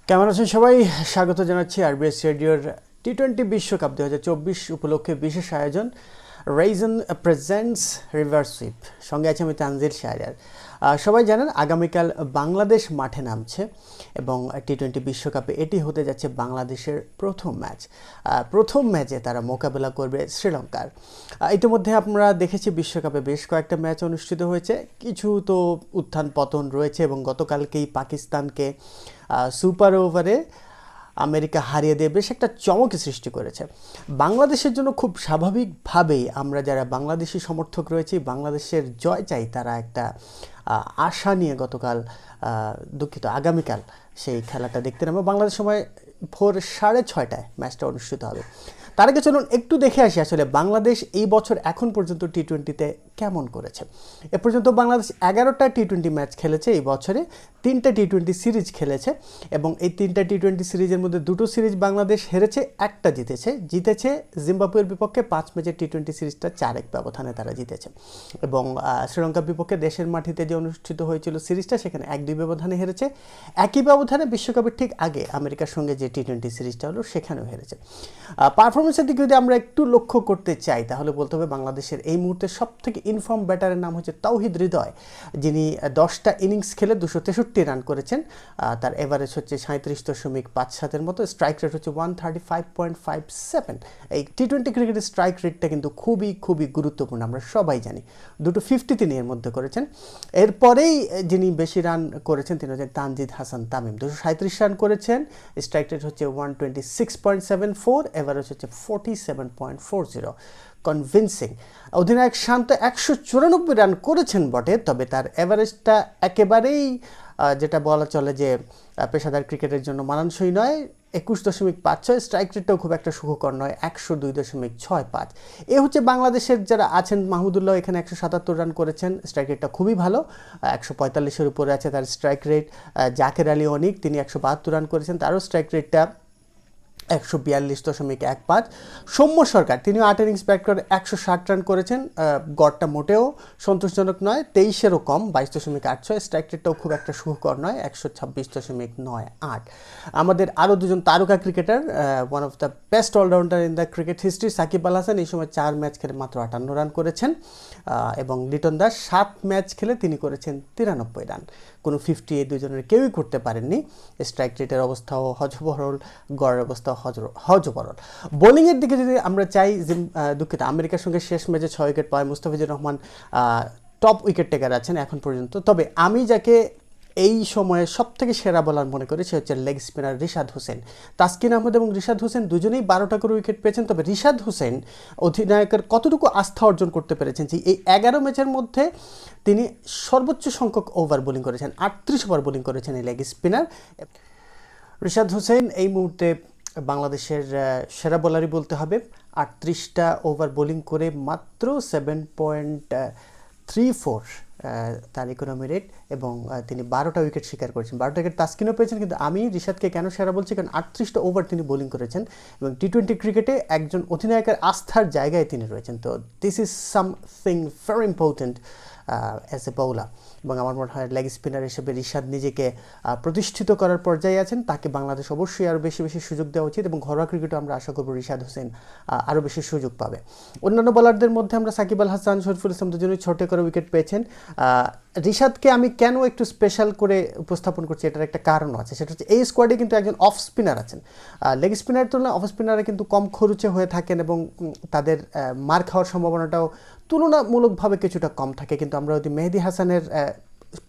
কেমন আছেন সবাই? স্বাগত জানাচ্ছি আরবিএস রেডিওর টি-20 বিশ্বকাপ 2024 উপলক্ষে বিশেষ আয়োজন রাইজন প্রেজেন্টস রিভার সুইপ। সঙ্গে আছে আমি তানজিল শাহরিয়ার। সবাই জানেন আগামীকাল বাংলাদেশ মাঠে নামছে এবং টি-20 বিশ্বকাপে এটি হতে যাচ্ছে বাংলাদেশের প্রথম ম্যাচ। প্রথম ম্যাচে তারা মোকাবেলা করবে শ্রীলঙ্কার। ইতিমধ্যে আমরা দেখেছি বিশ্বকাপে বেশ কয়েকটা ম্যাচ অনুষ্ঠিত হয়েছে, কিছু তো উত্থান পতন রয়েছে এবং গতকালকেই পাকিস্তানকে সুপার ওভারে আমেরিকা হারিয়ে দিয়ে বেশ একটা চমক সৃষ্টি করেছে। বাংলাদেশের জন্য খুব স্বাভাবিকভাবেই আমরা যারা বাংলাদেশি সমর্থক রয়েছি বাংলাদেশের জয় চাই, তারা একটা আশা নিয়ে গতকাল আগামীকাল সেই খেলাটা দেখতে নামে। বাংলাদেশ সময় ভোর 6:30টায় ম্যাচটা অনুষ্ঠিত হবে। তার আগে চলুন একটু দেখে আসি আসলে বাংলাদেশ এই বছর এখন পর্যন্ত টি-20তে কেমন করেছে। এ পর্যন্ত বাংলাদেশ 11টা টি-20 ম্যাচ খেলেছে এই বছরে, 3টা টি-20 সিরিজ খেলেছে এবং এই 3টা টি-20 সিরিজের মধ্যে 2টো সিরিজ বাংলাদেশ হেরেছে, একটা জিতেছে জিম্বাবুয়ের বিপক্ষে 5 ম্যাচের টি-20 সিরিজটা 4-1 ব্যবধানে তারা জিতেছে এবং শ্রীলঙ্কার বিপক্ষে দেশের মাটিতে যে অনুষ্ঠিত হয়েছিল সিরিজটা সেখানে 1-2 ব্যবধানে হেরেছে। একই ব্যবধানে বিশ্বকাপের ঠিক আগে আমেরিকার সঙ্গে যে টি-20 সিরিজটা হলো সেখানেও হেরেছে। পারফরমেন্সের দিকে যদি আমরা একটু লক্ষ্য করতে চাই তাহলে বলতে হবে বাংলাদেশের এই মুহূর্তে সবথেকে ইনফর্ম ব্যাটারের নাম হচ্ছে তাওহিদ হৃদয়, যিনি 10টা ইনিংস খেলে 263 রান করেছেন। তার এভারেজ হচ্ছে 37.57 মতো, স্ট্রাইক রেট হচ্ছে 135.57। এই টি-20 ক্রিকেটের স্ট্রাইক রেটটা কিন্তু খুবই গুরুত্বপূর্ণ, আমরা সবাই জানি। 250 তিনি এর মধ্যে করেছেন। এরপরেই যিনি বেশি রান করেছেন তিনি হচ্ছেন তানজিদ হাসান তামিম, 237 রান করেছেন, স্ট্রাইক রেট হচ্ছে 126.74, এভারেজ হচ্ছে 47.40। কনভিনসিং। অধিনায়ক শান্ত 194 রান করেছেন বটে, তবে তার এভারেজটা একেবারেই যেটা বলা চলে যে পেশাদার ক্রিকেটের জন্য মানানসই নয়, 21.56। স্ট্রাইক রেটটাও খুব একটা সুখকর নয়, 102.65। এ হচ্ছে বাংলাদেশের যারা আছেন। মাহমুদুল্লাহ এখানে 177 রান করেছেন, স্ট্রাইক রেটটা খুবই ভালো, 145-এর উপরে আছে তার স্ট্রাইক রেট। জাকের আলী অনিক তিনি 172 রান করেছেন, তারও স্ট্রাইক রেটটা 142.15। সৌম্য সরকার তিনিও 8 ইনিংস ব্যাট করে 160 রান করেছেন, গড়টা মোটেও সন্তোষজনক নয়, 23-এরও কম, 22.86। স্ট্রাইক রেটটাও খুব একটা সুখকর নয়, 126.98। আমাদের আরও দুজন তারকা cricketer, one of the best allrounder in the cricket history Shakib Al Hasan এই সময় 4 ম্যাচ খেলে মাত্র 58 রান করেছেন এবং লিটন দাস 7 ম্যাচ খেলে তিনি করেছেন 93 রান। কোনো 50 এই দুজনের কেউই করতে পারেননি। স্ট্রাইক রেটের অবস্থাও হজবরল, গড়ের অবস্থাও হজবরল। বোলিংয়ের দিকে যদি আমরা চাই, আমেরিকার সঙ্গে শেষ ম্যাচে 6 উইকেট পায় Mustafizur Rahman top wicket taker আছেন এখন পর্যন্ত। তবে আমি যাকে এই সময়ে সবথেকে সেরা বলার মনে করি সে হচ্ছে লেগ স্পিনার রিশাদ হোসেন। তাসকিন আহমেদ এবং রিশাদ হোসেন দুজনেই 12টা করে উইকেট পেয়েছেন, তবে রিশাদ হোসেন অধিনায়কের কতটুকু আস্থা অর্জন করতে পেরেছেন যে এই 11 ম্যাচের মধ্যে তিনি সর্বোচ্চ সংখ্যক ওভার বোলিং করেছেন, 38 ওভার বোলিং করেছেন এই লেগ স্পিনার। রিশাদ হোসেন এই মুহূর্তে বাংলাদেশের সেরা বোলারই বলতে হবে, 38টা ওভার বোলিং করে মাত্র 7.34 তার ইকোনমি রেট এবং তিনি 12টা উইকেট শিকার করেছেন। 12টা উইকেট তাসকিনও পেয়েছেন, কিন্তু আমি রিশাদকে কেন সেরা বলছি কারণ 38টা ওভার তিনি বোলিং করেছেন এবং টি-20 ক্রিকেটে একজন অধিনায়কের আস্থার জায়গায় তিনি রয়েছেন। তো this is something very important as a bowler এবং আমার মনে হয় লেগ স্পিনার হিসেবে রিশাদ নিজেকে প্রতিষ্ঠিত করার পর্যায়ে আছেন। তাকে বাংলাদেশ অবশ্যই আরও বেশি সুযোগ দেওয়া উচিত এবং ঘরোয়া ক্রিকেটে আমরা আশা করব রিশাদ হোসেন আরও বেশি সুযোগ পাবে। অন্যান্য বোলারদের মধ্যে আমরা সাকিব আল হাসান, শরীফুল ইসলাম দুজনেই ছোট করে উইকেট পেয়েছেন। রিশাদকে আমি কেন একটু স্পেশাল করে উপস্থাপন করছি এটার একটা কারণ আছে, সেটা হচ্ছে এই স্কোয়াডে কিন্তু একজন অফ স্পিনার আছেন। লেগ স্পিনারের তুলনায় অফ স্পিনাররা কিন্তু কম খরচে হয়ে থাকেন এবং তাদের মার খাওয়ার সম্ভাবনাটাও তুলনামূলকভাবে কিছুটা কম থাকে। কিন্তু আমরা যদি মেহেদী হাসানের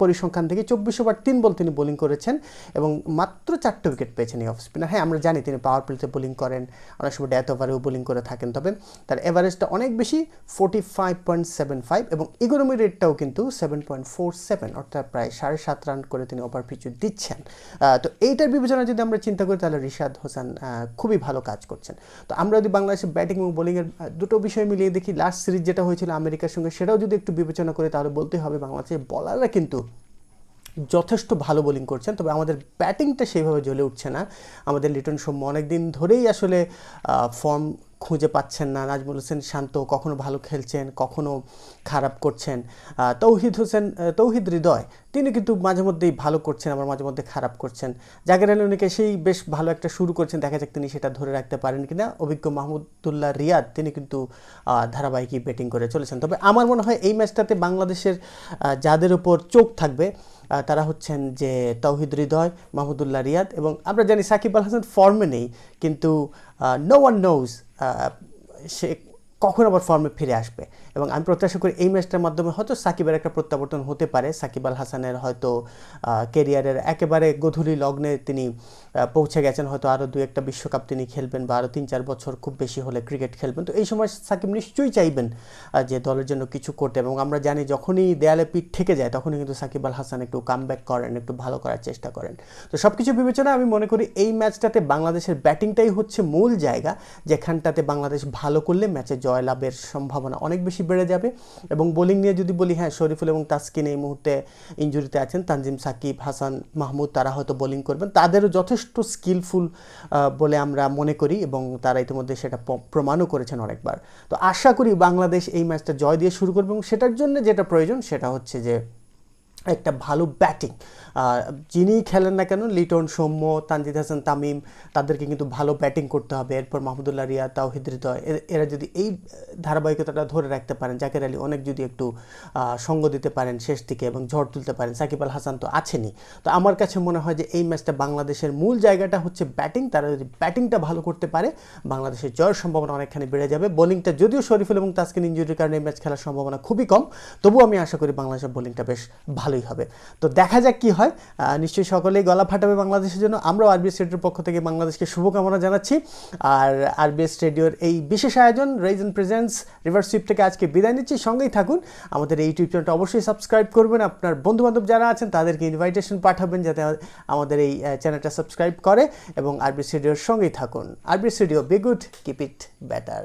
পরিসংখ্যান থেকে 24 ওভার 3 বল তিনি বোলিং করেছেন এবং মাত্র 4টা উইকেট পেয়েছেন এই অফ স্পিনার। হ্যাঁ, আমরা জানি তিনি পাওয়ার প্লেতে বোলিং করেন, অনেক সময় ডেথ ওভারেও বোলিং করে থাকেন, তবে তার এভারেজটা অনেক বেশি, 45.75 এবং ইকোনমি রেটটাও কিন্তু 7.47, অর্থাৎ প্রায় 7.5 রান করে তিনি ওভার পিছু দিচ্ছেন। তো এইটার বিবেচনা যদি আমরা চিন্তা করি তাহলে রিশাদ হোসেন খুবই ভালো কাজ করছেন। তো আমরা যদি বাংলাদেশের ব্যাটিং এবং বোলিংয়ের দুটো বিষয় মিলিয়ে দেখি, লাস্ট সিরিজ যেটা হয়েছিল আমেরিকার সঙ্গে সেটাও যদি একটু বিবেচনা করি তাহলে বলতে হবে বাংলাদেশের বলাররা কিন্তু যথেষ্ট ভালো বোলিং করছেন, তবে আমাদের ব্যাটিংটা সেইভাবে জ্বলে উঠছে না। আমাদের লিটন সৌম্য অনেক দিন ধরেই আসলে ফর্ম খুঁজে পাচ্ছেন না। নাজমুল হোসেন শান্ত কখনো ভালো খেলছেন, কখনো খারাপ করছেন। তৌহিদ হৃদয় তিনি কিন্তু মাঝে মধ্যেই ভালো করছেন, আবার মাঝে মধ্যে খারাপ করছেন। জাকের আলী অনেকে সেই বেশ ভালো একটা শুরু করছেন, দেখা যাক তিনি সেটা ধরে রাখতে পারেন কিনা। অভিজ্ঞ মাহমুদুল্লাহ রিয়াদ তিনি কিন্তু ধারাবাহিকই ব্যাটিং করে চলেছেন। তবে আমার মনে হয় এই ম্যাচটাতে বাংলাদেশের যাদের উপর চোখ থাকবে তারা হচ্ছেন যে তৌহিদ হৃদয়, মাহমুদুল্লাহ রিয়াদ, এবং আমরা জানি সাকিব আল হাসান ফর্মে নেই, কিন্তু নো ওয়ান নোজ সে কখন আবার ফর্মে ফিরে আসবে। এবং আমি প্রত্যাশা করি এই ম্যাচটার মাধ্যমে হয়তো সাকিবের একটা প্রত্যাবর্তন হতে পারে। সাকিব আল হাসানের হয়তো কেরিয়ারের একেবারে গধূলি লগ্নে তিনি পৌঁছে গেছেন, হয়তো আরও 2-1টা বিশ্বকাপ তিনি খেলবেন, বা আরও 3-4 বছর খুব বেশি হলে ক্রিকেট খেলবেন। তো এই সময় সাকিব নিশ্চয়ই চাইবেন যে দলের জন্য কিছু করতে, এবং আমরা জানি যখনই দেয়ালে পিঠ থেকে যায় তখনই কিন্তু সাকিব আল হাসান একটু কামব্যাক করেন, একটু ভালো করার চেষ্টা করেন। তো সব কিছু বিবেচনায় আমি মনে করি এই ম্যাচটাতে বাংলাদেশের ব্যাটিংটাই হচ্ছে মূল জায়গা, যেখানটাতে বাংলাদেশ ভালো করলে ম্যাচে জয়লাভের সম্ভাবনা অনেক বেশি বেড়ে যাবে। এবং বোলিং নিয়ে যদি বলি, হ্যাঁ শরীফুল এবং তাসকিন এই মুহূর্তে ইনজুরিতে আছেন, তানজিম সাকিব, হাসান মাহমুদ তারা হয়তো বোলিং করবেন, তাদেরও যথেষ্ট স্কিলফুল বলে আমরা মনে করি, এবং তারা ইতিমধ্যে সেটা প্রমাণও করেছেন অনেকবার। তো আশা করি বাংলাদেশ এই ম্যাচটা জয় দিয়ে শুরু করবে, এবং সেটার জন্য যেটা প্রয়োজন সেটা হচ্ছে যে একটা ভালো ব্যাটিং। যিনি খেলেন না কেন, লিটন, সৌম্য, তানজিদ হাসান তামিম, তাদেরকে কিন্তু ভালো ব্যাটিং করতে হবে। এরপর মাহমুদুল্লাহ রিয়াদ, তাওহিদ হৃদয়, এরা যদি এই ধারাবাহিকতাটা ধরে রাখতে পারেন, জাকের আলী অনেক যদি একটু সঙ্গ দিতে পারেন শেষ দিকে এবং ঝড় তুলতে পারেন, সাকিব আল হাসান তো আছেনই। তো আমার কাছে মনে হয় যে এই ম্যাচটা বাংলাদেশের মূল জায়গাটা হচ্ছে ব্যাটিং। তারা যদি ব্যাটিংটা ভালো করতে পারে বাংলাদেশের জয়ের সম্ভাবনা অনেকখানি বেড়ে যাবে। বোলিংটা যদিও শরীফুল এবং তাসকিন ইনজুরির কারণে এই ম্যাচ খেলার সম্ভাবনা খুবই কম, তবুও আমি আশা করি বাংলাদেশের বোলিংটা বেশ ভালোই হবে। তো দেখা যাক কি হয়। নিশ্চয়ই সকলেই গলা ফাটাবে বাংলাদেশের জন্য। আমরাও আরবিএস রেডিওর পক্ষ থেকে বাংলাদেশকে শুভকামনা জানাচ্ছি। আর আরবিএস রেডিওর এই বিশেষ আয়োজন রাইজন প্রেজেন্টস রিভার সুইপ থেকে আজকে বিদায় নিচ্ছি। সঙ্গেই থাকুন, আমাদের এই ইউটিউব চ্যানেলটা অবশ্যই সাবস্ক্রাইব করবেন, আপনার বন্ধুবান্ধব যারা আছেন তাদেরকে ইনভাইটেশন পাঠাবেন যাতে আমাদের এই চ্যানেলটা সাবস্ক্রাইব করে, এবং আরবিএস রেডিওর সঙ্গেই থাকুন। RBS radio, be good, keep it better.